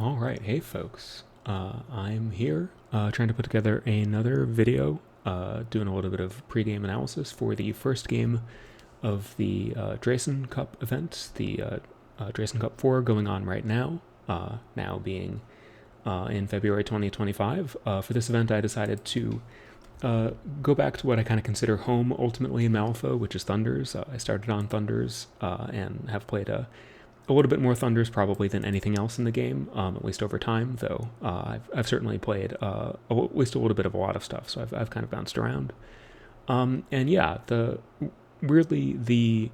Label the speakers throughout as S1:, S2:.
S1: All right, hey folks. I'm here trying to put together another video, doing a little bit of pregame analysis for the first game of the Draysen Cup event, the Draysen Cup 4 going on right now, now being in February 2025. For this event, I decided to go back to what I kind of consider home ultimately in Malifaux, which is Thunders. I started on Thunders and have played a little bit more Thunders probably than anything else in the game, at least over time, though I've certainly played at least a little bit of a lot of stuff, so I've kind of bounced around. And yeah, weirdly, the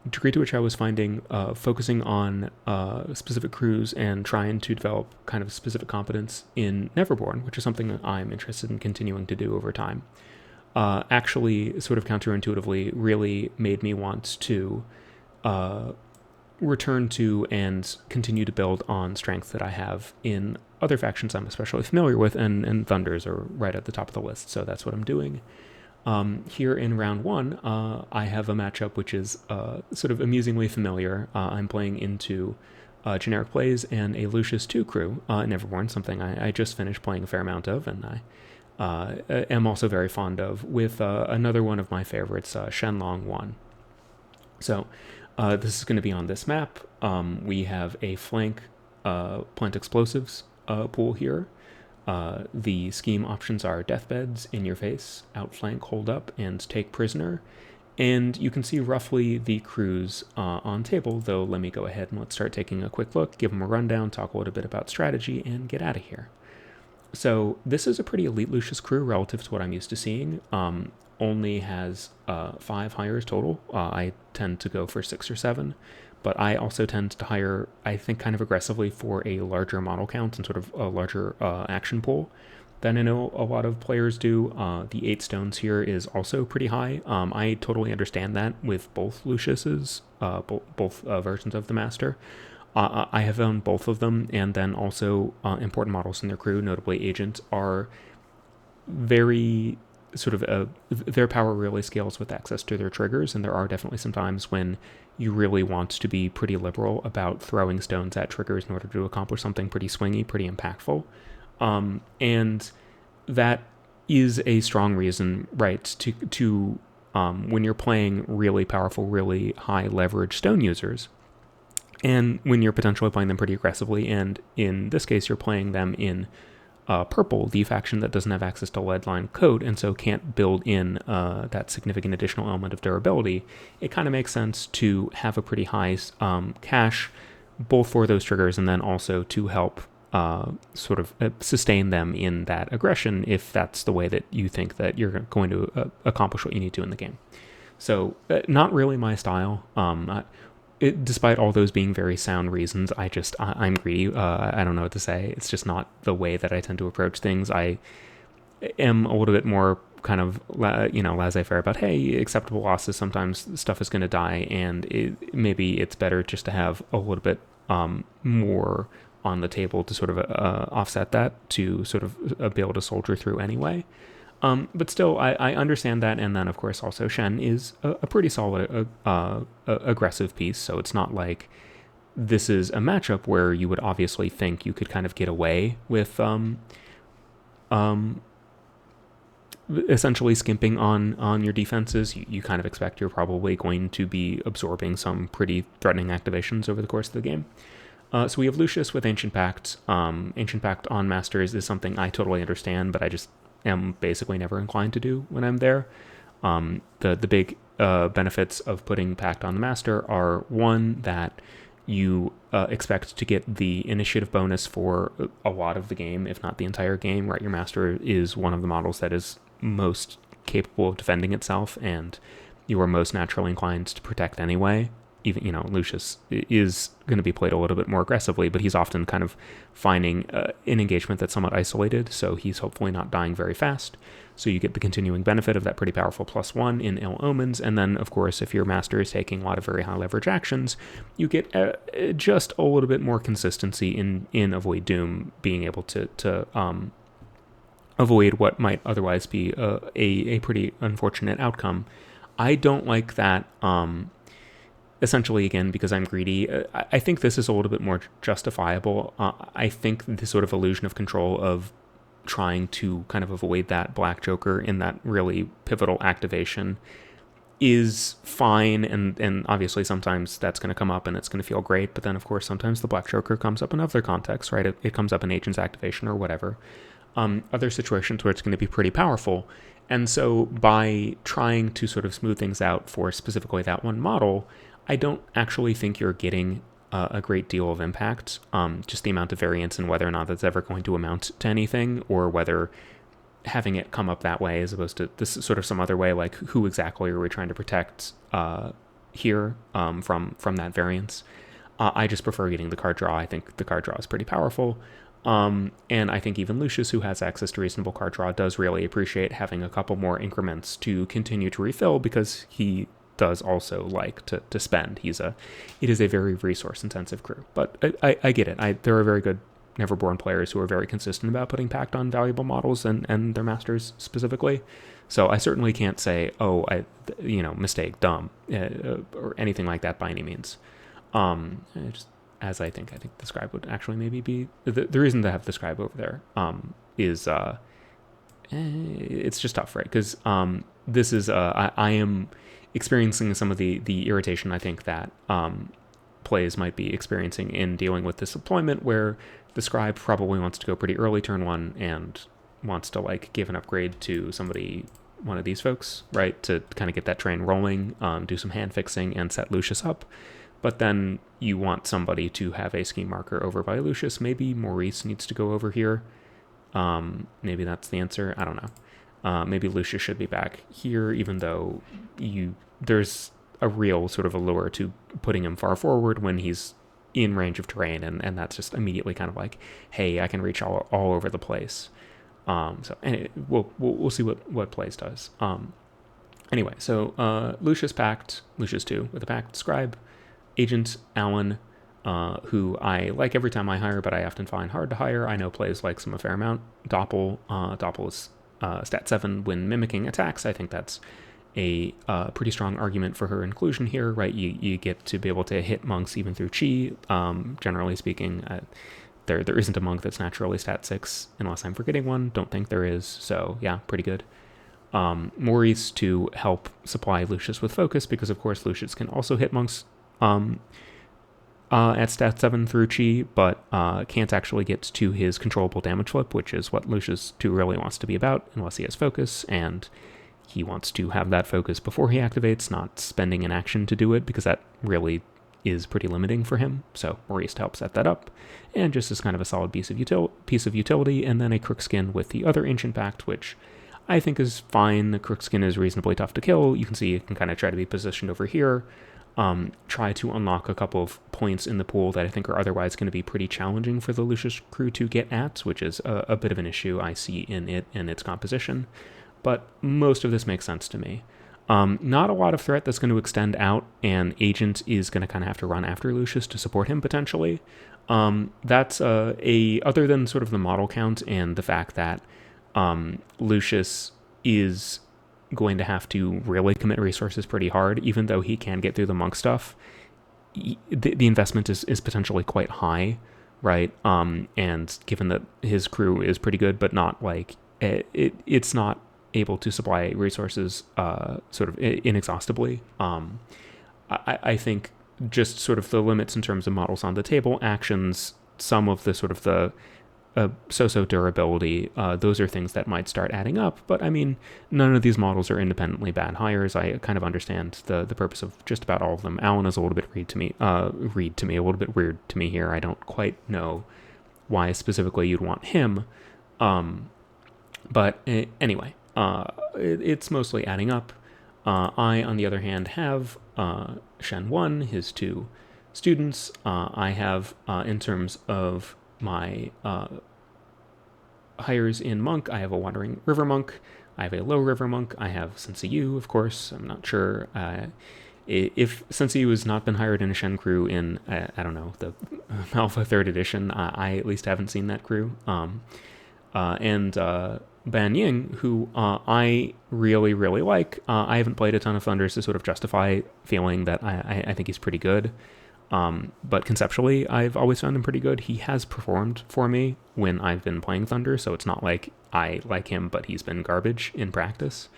S1: degree to which I was finding focusing on specific crews and trying to develop kind of specific competence in Neverborn, which is something that I'm interested in continuing to do over time, actually sort of counterintuitively really made me want to return to and continue to build on strengths that I have in other factions I'm especially familiar with, and Thunders are right at the top of the list, so that's what I'm doing. Here in round one, I have a matchup which is sort of amusingly familiar. I'm playing into generic plays and a Lucius 2 crew in Neverborn, something I just finished playing a fair amount of, and I am also very fond of, with another one of my favorites, Shenlong 1. So this is going to be on this map. We have a flank plant explosives pool here. The scheme options are deathbeds, in your face, outflank, hold up, and take prisoner. And you can see roughly the crews on table, though let me go ahead and let's start taking a quick look, give them a rundown, talk a little bit about strategy, and get out of here. So this is a pretty elite Lucius crew relative to what I'm used to seeing. Only has 5 hires total. I tend to go for 6 or 7, but I also tend to hire, I think, kind of aggressively for a larger model count and sort of a larger action pool than I know a lot of players do. The 8 stones here is also pretty high. I totally understand that with both Lucius's, both versions of the Master. I have owned both of them, and then also important models in their crew, notably Agent, are very sort of their power really scales with access to their triggers, and there are definitely some times when you really want to be pretty liberal about throwing stones at triggers in order to accomplish something pretty swingy, pretty impactful. And that is a strong reason, right, to when you're playing really powerful, really high leverage stone users, and when you're potentially playing them pretty aggressively, and in this case you're playing them in purple, the faction that doesn't have access to leadline code and so can't build in that significant additional element of durability, it kind of makes sense to have a pretty high cache both for those triggers and then also to help sort of sustain them in that aggression if that's the way that you think that you're going to accomplish what you need to in the game. So not really my style. Despite all those being very sound reasons, I'm greedy. I don't know what to say. It's just not the way that I tend to approach things. I am a little bit more kind of, laissez-faire about, hey, acceptable losses. Sometimes stuff is going to die, and maybe it's better just to have a little bit more on the table to sort of offset that, to sort of be able to soldier through anyway. But still, I understand that, and then, of course, also Shen is a pretty solid aggressive piece, so it's not like this is a matchup where you would obviously think you could kind of get away with essentially skimping on your defenses. You kind of expect you're probably going to be absorbing some pretty threatening activations over the course of the game. So we have Lucius with Ancient Pact. Ancient Pact on Masters is something I totally understand, but I just am basically never inclined to do when I'm there. The big benefits of putting Pact on the Master are, one, that you expect to get the initiative bonus for a lot of the game, if not the entire game, right? Your Master is one of the models that is most capable of defending itself, and you are most naturally inclined to protect anyway. Even, Lucius is going to be played a little bit more aggressively, but he's often kind of finding an engagement that's somewhat isolated, so he's hopefully not dying very fast. So you get the continuing benefit of that pretty powerful +1 in Ill Omens, and then, of course, if your Master is taking a lot of very high leverage actions, you get just a little bit more consistency in Avoid Doom, being able to avoid what might otherwise be a pretty unfortunate outcome. I don't like that essentially, again, because I'm greedy, I think this is a little bit more justifiable. I think this sort of illusion of control of trying to kind of avoid that black joker in that really pivotal activation is fine, and obviously sometimes that's going to come up and it's going to feel great, but then of course sometimes the black joker comes up in other contexts, right? It comes up in agent's activation or whatever. Other situations where it's going to be pretty powerful. And so by trying to sort of smooth things out for specifically that one model, I don't actually think you're getting a great deal of impact. Just the amount of variance and whether or not that's ever going to amount to anything, or whether having it come up that way as opposed to this sort of some other way, like who exactly are we trying to protect here from that variance. I just prefer getting the card draw. I think the card draw is pretty powerful. And I think even Lucius, who has access to reasonable card draw, does really appreciate having a couple more increments to continue to refill, because he does also like to spend. It is a very resource intensive crew, but I get it. There are very good Neverborn players who are very consistent about putting pact on valuable models and their masters specifically. So I certainly can't say, mistake, dumb, or anything like that by any means. As I think the scribe would actually maybe be the reason to have the scribe over there is it's just tough, right? Because this is I am experiencing some of the irritation I think that plays might be experiencing in dealing with this deployment, where the scribe probably wants to go pretty early turn one and wants to like give an upgrade to one of these folks, right, to kind of get that train rolling, do some hand fixing and set Lucius up. But then you want somebody to have a scheme marker over by Lucius. Maybe Maurice needs to go over here. Maybe that's the answer. I don't know. Maybe Lucius should be back here, even though there's a real sort of allure to putting him far forward when he's in range of terrain, and that's just immediately kind of like, hey, I can reach all over the place. So anyway, we'll see what plays does. Anyway, so Lucius packed, Lucius 2 with a packed scribe, agent Alan, who I like every time I hire, but I often find hard to hire. I know plays like some a fair amount. Doppel is stat 7 when mimicking attacks. I think that's a pretty strong argument for her inclusion here, right? You get to be able to hit monks even through chi. Generally speaking, there isn't a monk that's naturally stat 6, unless I'm forgetting one. Don't think there is. So yeah, pretty good. Maurice to help supply Lucius with focus, because of course Lucius can also hit monks at stat 7 through chi, but can't actually get to his controllable damage flip, which is what Lucius 2 really wants to be about, unless he has focus, and he wants to have that focus before he activates, not spending an action to do it, because that really is pretty limiting for him. So Maurice to help set that up, and just as kind of a solid piece of utility, and then a Crookskin with the other Ancient Pact, which I think is fine. The Crookskin is reasonably tough to kill. You can see it can kind of try to be positioned over here, try to unlock a couple of points in the pool that I think are otherwise going to be pretty challenging for the Lucius crew to get at, which is a bit of an issue I see in it and its composition. But most of this makes sense to me. Not a lot of threat that's going to extend out, and Agent is going to kind of have to run after Lucius to support him potentially. That's other than sort of the model count and the fact that Lucius is going to have to really commit resources pretty hard, even though he can get through the monk stuff. The investment is potentially quite high, right? And given that his crew is pretty good, but not like it's not able to supply resources sort of inexhaustibly. I think just sort of the limits in terms of models on the table, actions, some of the sort of the so-so durability, those are things that might start adding up. But I mean, none of these models are independently bad hires. I kind of understand the purpose of just about all of them. Alan is a little bit a little bit weird to me here. I don't quite know why specifically you'd want him. But anyway, it's mostly adding up. I, on the other hand, have Shen1, his 2 students. I have, in terms of my hires in monk, I have a wandering river monk, I have a low river monk, I have Sensei Yu, of course. I'm not sure if Sensei Yu has not been hired in a Shen crew in I don't know, the Alpha 3rd edition. I at least haven't seen that crew. And Ben Ying, who I really, really like. I haven't played a ton of Thunders to sort of justify feeling that I think he's pretty good. But conceptually, I've always found him pretty good. He has performed for me when I've been playing Thunder, so it's not like I like him, but he's been garbage in practice.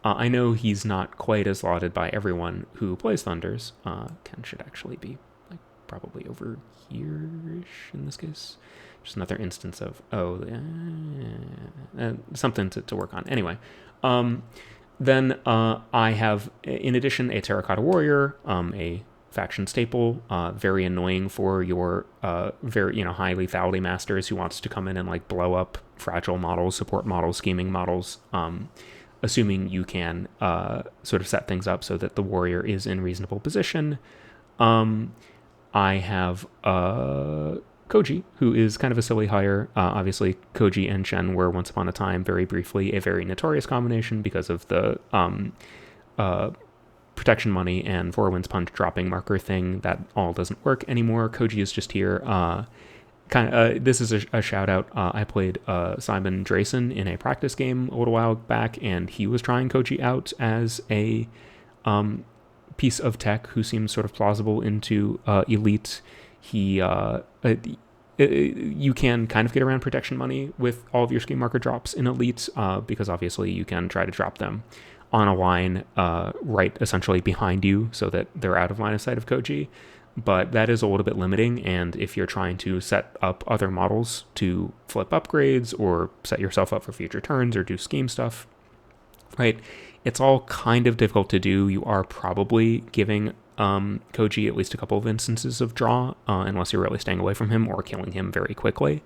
S1: I know he's not quite as lauded by everyone who plays Thunders. Ken should actually be like probably over here-ish in this case. Just another instance of, something to work on. Anyway, then I have, in addition, a Terracotta Warrior, a faction staple, very annoying for your very high lethality masters who wants to come in and like blow up fragile models, support models, scheming models, assuming you can sort of set things up so that the warrior is in reasonable position. I have Koji, who is kind of a silly hire. Obviously, Koji and Shen were once upon a time, very briefly, a very notorious combination because of the protection money and Four Winds Punch dropping marker thing. That all doesn't work anymore. Koji is just here. This is a shout out. I played Simon Draysen in a practice game a little while back, and he was trying Koji out as a piece of tech who seems sort of plausible into elite. You can kind of get around protection money with all of your scheme marker drops in elite, because obviously you can try to drop them on a line right essentially behind you so that they're out of line of sight of Koji. But that is a little bit limiting, and if you're trying to set up other models to flip upgrades or set yourself up for future turns or do scheme stuff, right, it's all kind of difficult to do. You are probably giving Koji at least a couple of instances of draw, unless you're really staying away from him or killing him very quickly.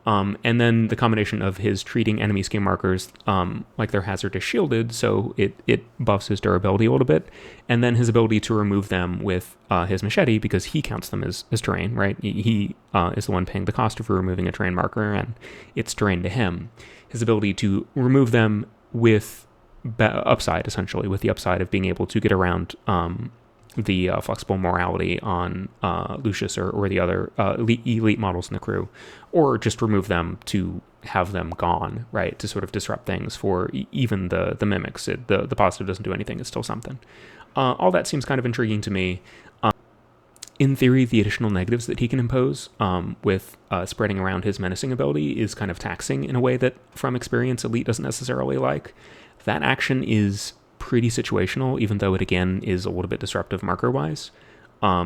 S1: And then the combination of his treating enemy scheme markers like they're hazardous shielded, so it buffs his durability a little bit, and then his ability to remove them with his machete, because he counts them as terrain, right? He is the one paying the cost of removing a terrain marker, and it's terrain to him. His ability to remove them with upside, essentially, with the upside of being able to get around the flexible morality on Lucius or the other elite models in the crew, or just remove them to have them gone, right, to sort of disrupt things for even the mimics. The positive doesn't do anything, it's still something. All that seems kind of intriguing to me. In theory, the additional negatives that he can impose with spreading around his menacing ability is kind of taxing in a way that, from experience, Elite doesn't necessarily like. That action is pretty situational, even though it again is a little bit disruptive marker-wise,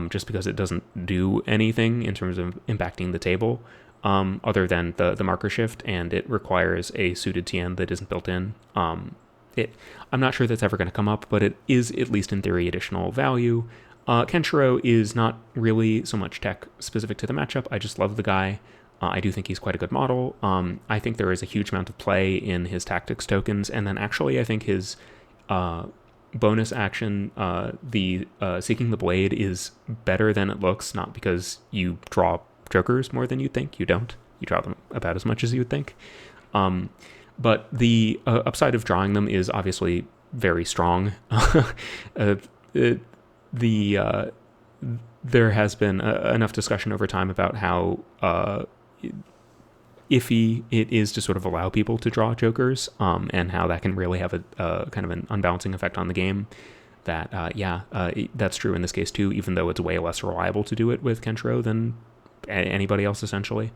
S1: just because it doesn't do anything in terms of impacting the table, other than the marker shift, and it requires a suited TN that isn't built in. I'm not sure that's ever going to come up, but it is, at least in theory, additional value. Kenshiro is not really so much tech specific to the matchup. I just love the guy. I do think he's quite a good model. I think there is a huge amount of play in his tactics tokens, and then actually I think his bonus action, the Seeking the Blade, is better than it looks, not because you draw jokers more than you'd think. You don't. You draw them about as much as you would think. But the upside of drawing them is obviously very strong. There has been enough discussion over time about how iffy it is to sort of allow people to draw jokers, and how that can really have a kind of an unbalancing effect on the game. That's true in this case too, even though it's way less reliable to do it with Kenshiro than anybody else essentially.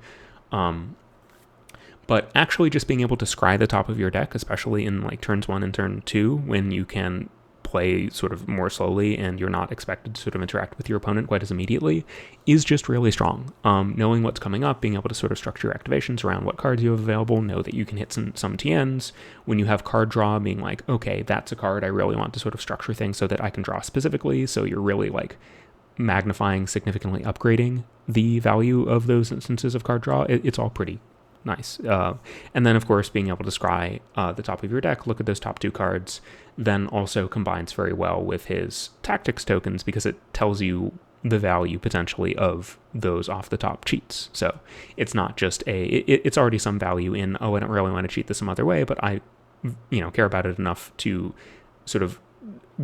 S1: But actually just being able to scry the top of your deck, especially in like turns 1 and turn 2, when you can play sort of more slowly and you're not expected to sort of interact with your opponent quite as immediately, is just really strong. Knowing what's coming up, being able to sort of structure your activations around what cards you have available, know that you can hit some TNs. When you have card draw, being like, okay, that's a card I really want to sort of structure things so that I can draw specifically, so you're really like magnifying, significantly upgrading the value of those instances of card draw. It's all pretty nice. And then, of course, being able to scry the top of your deck, look at those top 2 cards, then also combines very well with his tactics tokens, because it tells you the value potentially of those off the top cheats. So it's not just it's already some value in, I don't really want to cheat this some other way, but I care about it enough to sort of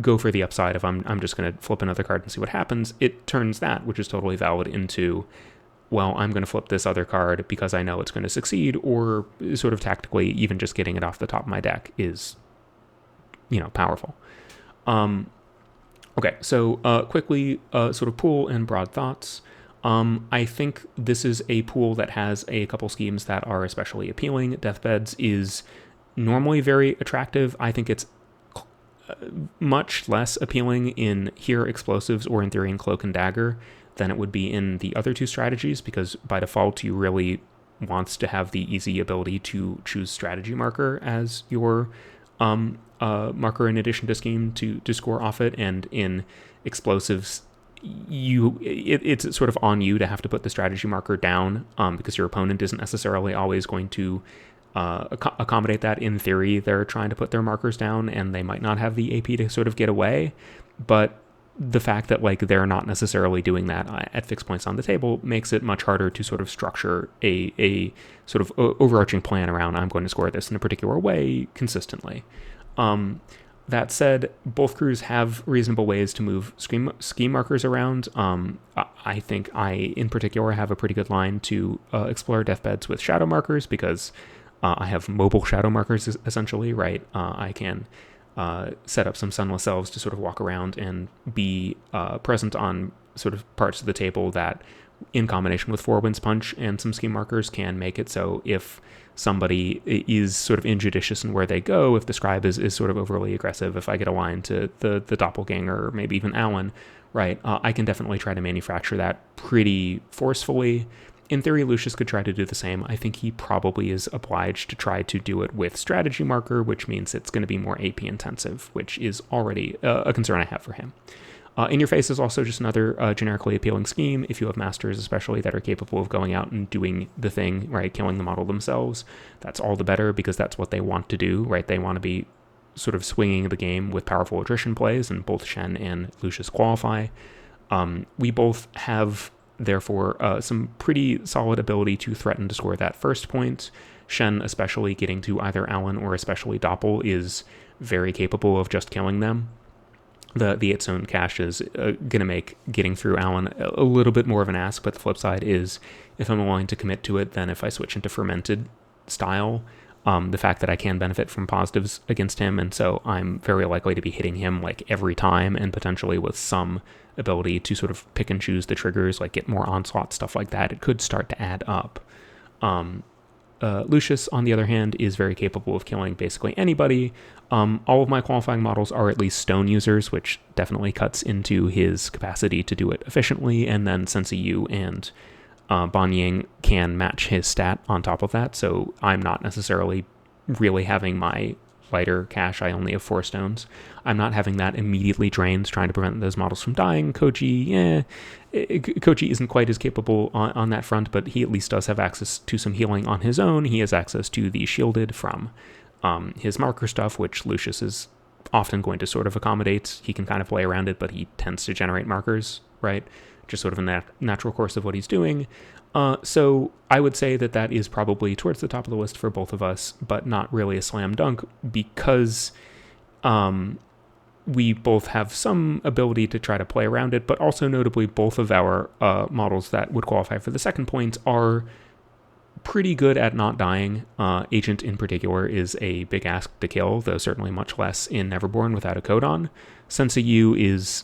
S1: go for the upside of I'm just going to flip another card and see what happens. It turns that, which is totally valid, into well, I'm going to flip this other card because I know it's going to succeed, or sort of tactically, even just getting it off the top of my deck is, powerful. Okay, so quickly, sort of pool and broad thoughts. I think this is a pool that has a couple schemes that are especially appealing. Deathbeds is normally very attractive. I think it's much less appealing in here explosives or in theory in cloak and dagger than it would be in the other two strategies, because by default you really wants to have the easy ability to choose strategy marker as your marker in addition to scheme to score off it. And in explosives, it's sort of on you to have to put the strategy marker down because your opponent isn't necessarily always going to accommodate that. In theory, they're trying to put their markers down and they might not have the AP to sort of get away, but the fact that they're not necessarily doing that at fixed points on the table makes it much harder to sort of structure a sort of overarching plan around, I'm going to score this in a particular way consistently. That said, both crews have reasonable ways to move scheme markers around. I think I, in particular, have a pretty good line to explore deathbeds with shadow markers because I have mobile shadow markers, essentially, right? I can set up some sunless elves to sort of walk around and be present on sort of parts of the table that, in combination with Four Winds Punch and some scheme markers, can make it so if somebody is sort of injudicious in where they go, if the scribe is sort of overly aggressive, if I get a line to the doppelganger or maybe even Alan, right, I can definitely try to manufacture that pretty forcefully. In theory, Lucius could try to do the same. I think he probably is obliged to try to do it with strategy marker, which means it's going to be more AP intensive, which is already a concern I have for him. In Your Face is also just another generically appealing scheme. If you have masters, especially, that are capable of going out and doing the thing, right, killing the model themselves, that's all the better because that's what they want to do, right? They want to be sort of swinging the game with powerful attrition plays, and both Shen and Lucius qualify. We both have, therefore, some pretty solid ability to threaten to score that first point. Shen, especially getting to either Alan or especially Doppel, is very capable of just killing them. Its own cache is going to make getting through Alan a little bit more of an ask, but the flip side is, if I'm willing to commit to it, then if I switch into fermented style, the fact that I can benefit from positives against him, and so I'm very likely to be hitting him every time, and potentially with some ability to sort of pick and choose the triggers, get more onslaught, stuff like that, it could start to add up. Lucius, on the other hand, is very capable of killing basically anybody. All of my qualifying models are at least stone users, which definitely cuts into his capacity to do it efficiently, and then Sensei Yu and Banying can match his stat on top of that, so I'm not necessarily really having my lighter cache. I only have 4 stones. I'm not having that immediately drained, trying to prevent those models from dying. Koji isn't quite as capable on that front, but he at least does have access to some healing on his own. He has access to the shielded from his marker stuff, which Lucius is often going to sort of accommodate. He can kind of play around it, but he tends to generate markers, right? Just sort of in the natural course of what he's doing. So I would say that is probably towards the top of the list for both of us, but not really a slam dunk, because we both have some ability to try to play around it, but also notably both of our models that would qualify for the second point are pretty good at not dying. Agent in particular is a big ask to kill, though certainly much less in Neverborn without a codon. Sensei Yu is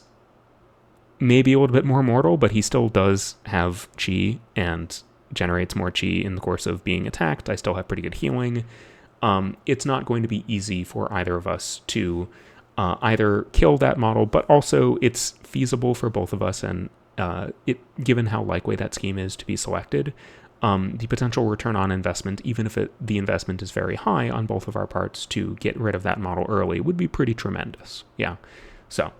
S1: maybe a little bit more mortal, but he still does have chi and generates more chi in the course of being attacked. I still have pretty good healing. It's not going to be easy for either of us to either kill that model, but also it's feasible for both of us, and given how likely that scheme is to be selected, the potential return on investment, even if the investment is very high on both of our parts to get rid of that model early, would be pretty tremendous. Yeah. So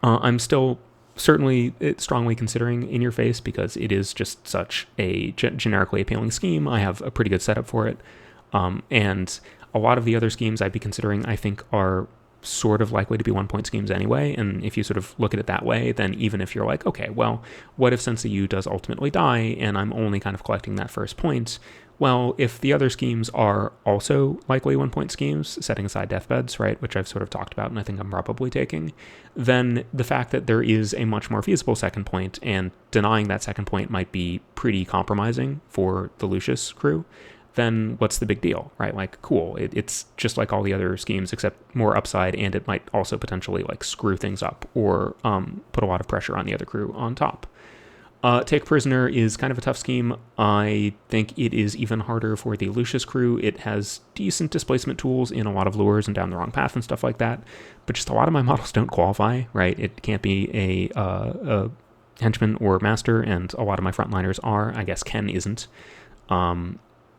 S1: I'm still certainly strongly considering In Your Face because it is just such a generically appealing scheme. I have a pretty good setup for it. And a lot of the other schemes I'd be considering, I think, are sort of likely to be 1-point schemes anyway. And if you sort of look at it that way, then even if you're like, okay, well, what if Sensei Yu does ultimately die and I'm only kind of collecting that first point? Well, if the other schemes are also likely 1-point schemes, setting aside deathbeds, right, which I've sort of talked about and I think I'm probably taking, then the fact that there is a much more feasible second point and denying that second point might be pretty compromising for the Lucius crew, then what's the big deal, right? Like, cool, it's just like all the other schemes except more upside, and it might also potentially like screw things up or put a lot of pressure on the other crew on top. Take Prisoner is kind of a tough scheme. I think it is even harder for the Lucius crew. It has decent displacement tools in a lot of lures and down the wrong path and stuff like that, but just a lot of my models don't qualify, right? It can't be a henchman or master, and a lot of my frontliners are. I guess Ken isn't.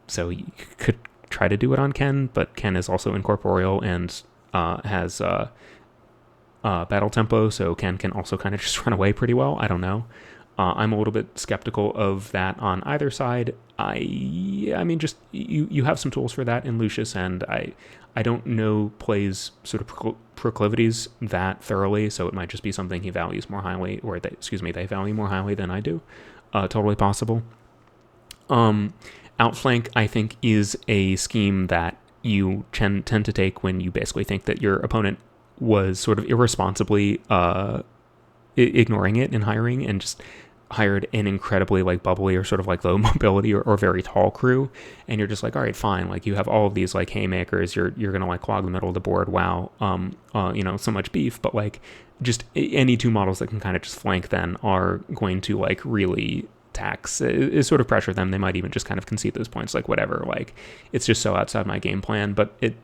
S1: So you could try to do it on Ken, but Ken is also incorporeal and has battle tempo, so Ken can also kind of just run away pretty well. I don't know. I'm a little bit skeptical of that on either side. I mean, just you have some tools for that in Lucius, and I don't know Play's sort of proclivities that thoroughly, so it might just be something he values more highly, or they value more highly than I do. Totally possible. Outflank, I think, is a scheme that you tend to take when you basically think that your opponent was sort of irresponsibly ignoring it in hiring and just hired an incredibly like bubbly or sort of like low mobility or very tall crew, and you're just like, all right, fine, like you have all of these like haymakers, you're gonna like clog the middle of the board, wow, so much beef, but like just any two models that can kind of just flank then are going to like really tax is sort of pressure them. They might even just kind of concede those points, like whatever, like it's just so outside my game plan. But it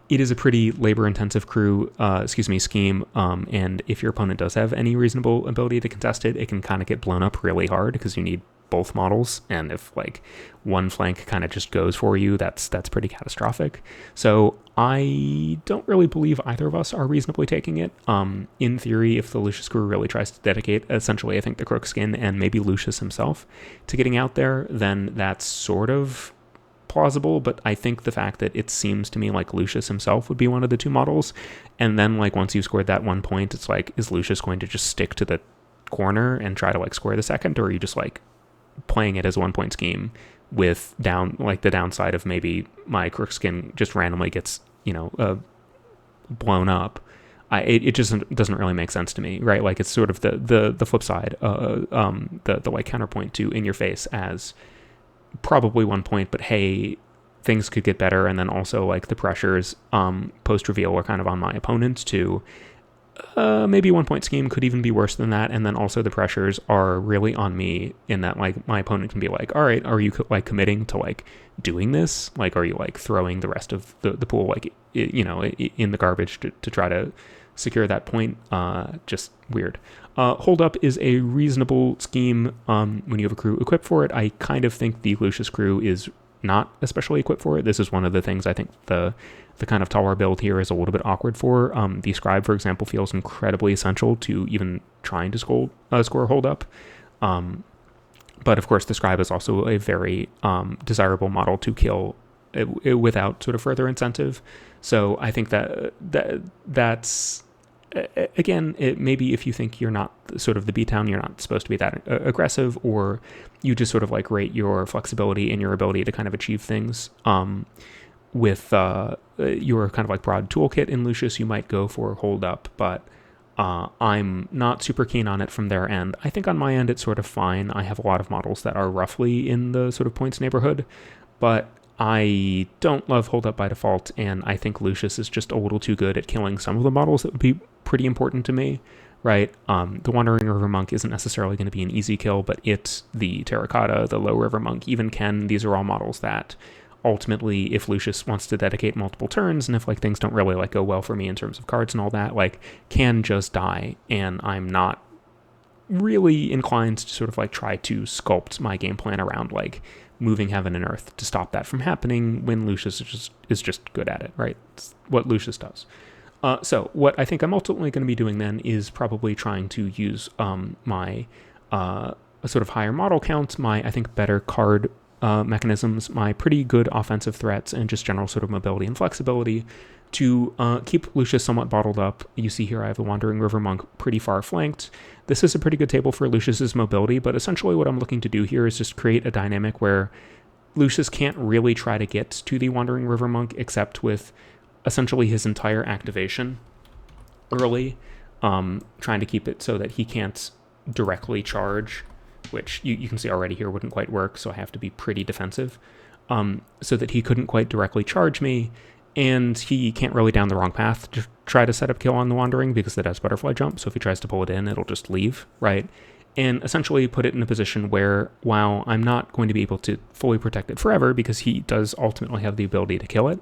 S1: is a pretty labor intensive scheme, and if your opponent does have any reasonable ability to contest it, it can kind of get blown up really hard because you need both models, and if like one flank kind of just goes for you, that's pretty catastrophic. So I don't really believe either of us are reasonably taking it. In theory, if the Lucius crew really tries to dedicate essentially I think the Crookskin and maybe Lucius himself to getting out there, then that's sort of plausible. But I think the fact that it seems to me like Lucius himself would be one of the two models, and then like once you've scored that 1 point, it's like, is Lucius going to just stick to the corner and try to like square the second, or are you just like playing it as a 1 point scheme with the downside of maybe my Crookskin just randomly gets blown up? It just doesn't really make sense to me, right? Like it's sort of the flip side, the like counterpoint to in your face as probably 1 point, but hey, things could get better, and then also like the pressures post reveal are kind of on my opponent to maybe 1 point scheme could even be worse than that, and then also the pressures are really on me in that like my opponent can be like, all right, are you like committing to like doing this? Like, are you like throwing the rest of the pool like in the garbage to try to secure that point? Just weird. Hold Up is a reasonable scheme when you have a crew equipped for it. I kind of think the Lucius crew is not especially equipped for it. This is one of the things I think the kind of taller build here is a little bit awkward for. The Scribe, for example, feels incredibly essential to even trying to score Hold Up. But of course, the Scribe is also a very desirable model to kill without sort of further incentive. So I think that's again, maybe if you think you're not sort of the B-Town, you're not supposed to be that aggressive, or you just sort of like rate your flexibility and your ability to kind of achieve things with your kind of like broad toolkit in Lucius, you might go for Hold Up, but I'm not super keen on it from their end. I think on my end it's sort of fine. I have a lot of models that are roughly in the sort of points neighborhood, but I don't love Hold Up by default, and I think Lucius is just a little too good at killing some of the models that would be pretty important to me, right? The Wandering River Monk isn't necessarily going to be an easy kill, but it's the Terracotta, the Low River Monk, even Ken, these are all models that ultimately, if Lucius wants to dedicate multiple turns, and if like things don't really like go well for me in terms of cards and all that, like can just die, and I'm not really inclined to sort of like try to sculpt my game plan around like moving heaven and earth to stop that from happening when Lucius is just good at it, right? It's what Lucius does. So what I think I'm ultimately going to be doing then is probably trying to use my sort of higher model count, my I think better card mechanisms, my pretty good offensive threats, and just general sort of mobility and flexibility To keep Lucius somewhat bottled up, you see here I have the Wandering River Monk pretty far flanked. This is a pretty good table for Lucius's mobility, but essentially what I'm looking to do here is just create a dynamic where Lucius can't really try to get to the Wandering River Monk except with essentially his entire activation early, trying to keep it so that he can't directly charge, which you can see already here wouldn't quite work, so I have to be pretty defensive, so that he couldn't quite directly charge me, and he can't really down the wrong path to try to set up kill on the Wandering because it has Butterfly Jump, so if he tries to pull it in, it'll just leave, right? And essentially put it in a position where, while I'm not going to be able to fully protect it forever, because he does ultimately have the ability to kill it,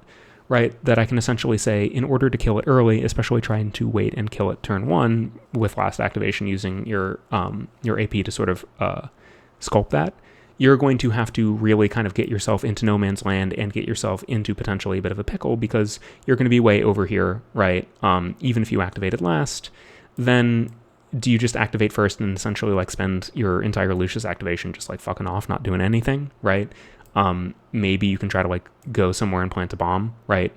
S1: right, that I can essentially say, in order to kill it early, especially trying to wait and kill it turn 1 with last activation using your AP to sort of sculpt that, you're going to have to really kind of get yourself into no man's land and get yourself into potentially a bit of a pickle, because you're going to be way over here, right? Even if you activate it last, then do you just activate first and essentially like spend your entire Lucius activation just like fucking off, not doing anything, right? Maybe you can try to like go somewhere and plant a bomb, right?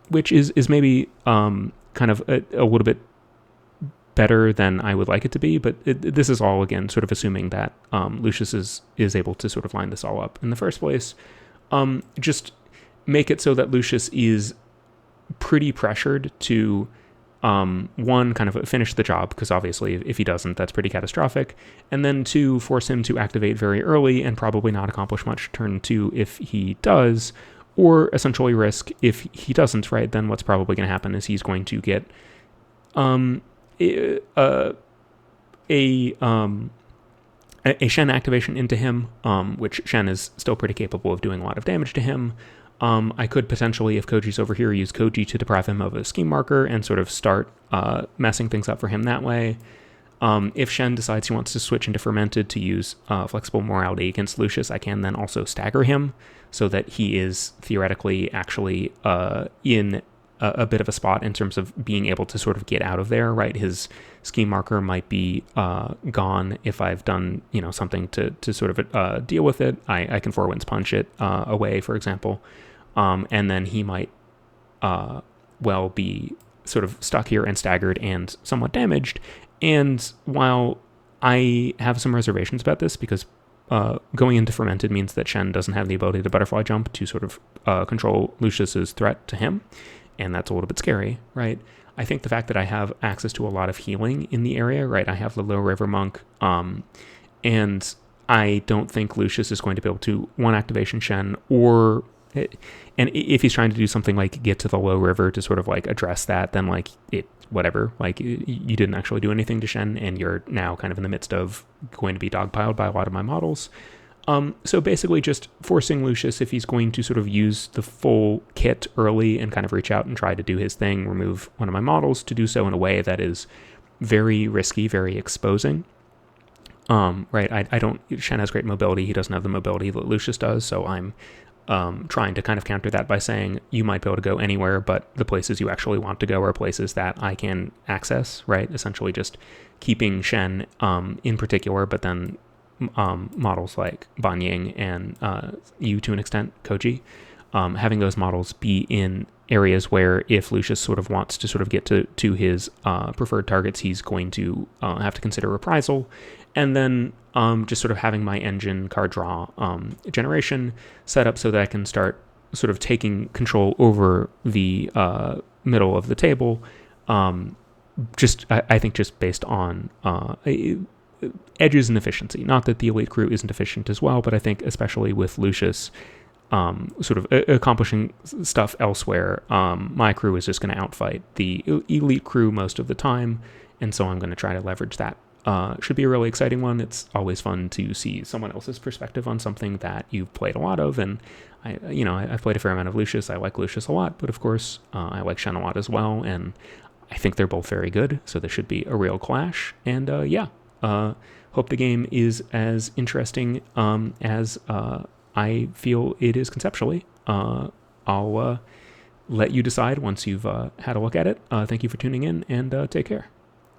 S1: Which is maybe kind of a little bit better than I would like it to be, but this is all, again, sort of assuming that Lucius is able to sort of line this all up in the first place. Just make it so that Lucius is pretty pressured to, one, kind of finish the job, because obviously if he doesn't, that's pretty catastrophic, and then two, force him to activate very early and probably not accomplish much turn 2 if he does, or essentially risk if he doesn't, right? Then what's probably going to happen is he's going to get a Shen activation into him, which Shen is still pretty capable of doing a lot of damage to him. I could potentially, if Koji's over here, use Koji to deprive him of a scheme marker and sort of start messing things up for him that way. If Shen decides he wants to switch into Fermented to use Flexible Morality against Lucius, I can then also stagger him so that he is theoretically actually in a bit of a spot in terms of being able to sort of get out of there, right? His scheme marker might be gone if I've done, something to sort of deal with it. I can 4 Winds Punch it away, for example. And then he might well be sort of stuck here and staggered and somewhat damaged. And while I have some reservations about this, because going into Fermented means that Shen doesn't have the ability to Butterfly Jump to sort of control Lucius's threat to him, and that's a little bit scary, right? I think the fact that I have access to a lot of healing in the area, right? I have the Low River Monk, and I don't think Lucius is going to be able to one activation Shen, and if he's trying to do something like get to the Low River to sort of like address that, then like whatever, like you didn't actually do anything to Shen, and you're now kind of in the midst of going to be dogpiled by a lot of my models. So basically just forcing Lucius, if he's going to sort of use the full kit early and kind of reach out and try to do his thing, remove one of my models, to do so in a way that is very risky, very exposing. Right, Shen has great mobility, he doesn't have the mobility that Lucius does, so I'm trying to kind of counter that by saying you might be able to go anywhere, but the places you actually want to go are places that I can access, right? Essentially just keeping Shen in particular, but then models like Banying and you to an extent, Koji, having those models be in areas where if Lucius sort of wants to sort of get to his preferred targets, he's going to have to consider reprisal. And then just sort of having my engine card draw generation set up so that I can start sort of taking control over the middle of the table. I think just based on edges and efficiency. Not that the elite crew isn't efficient as well, but I think especially with Lucius sort of accomplishing stuff elsewhere, my crew is just going to outfight the elite crew most of the time, and so I'm going to try to leverage that. Should be a really exciting one. It's always fun to see someone else's perspective on something that you've played a lot of, and I've played a fair amount of Lucius. I like Lucius a lot, but of course I like Shen a lot as well, and I think they're both very good, so there should be a real clash. And hope the game is as interesting as I feel it is conceptually. I'll let you decide once you've had a look at it. Thank you for tuning in, and take care.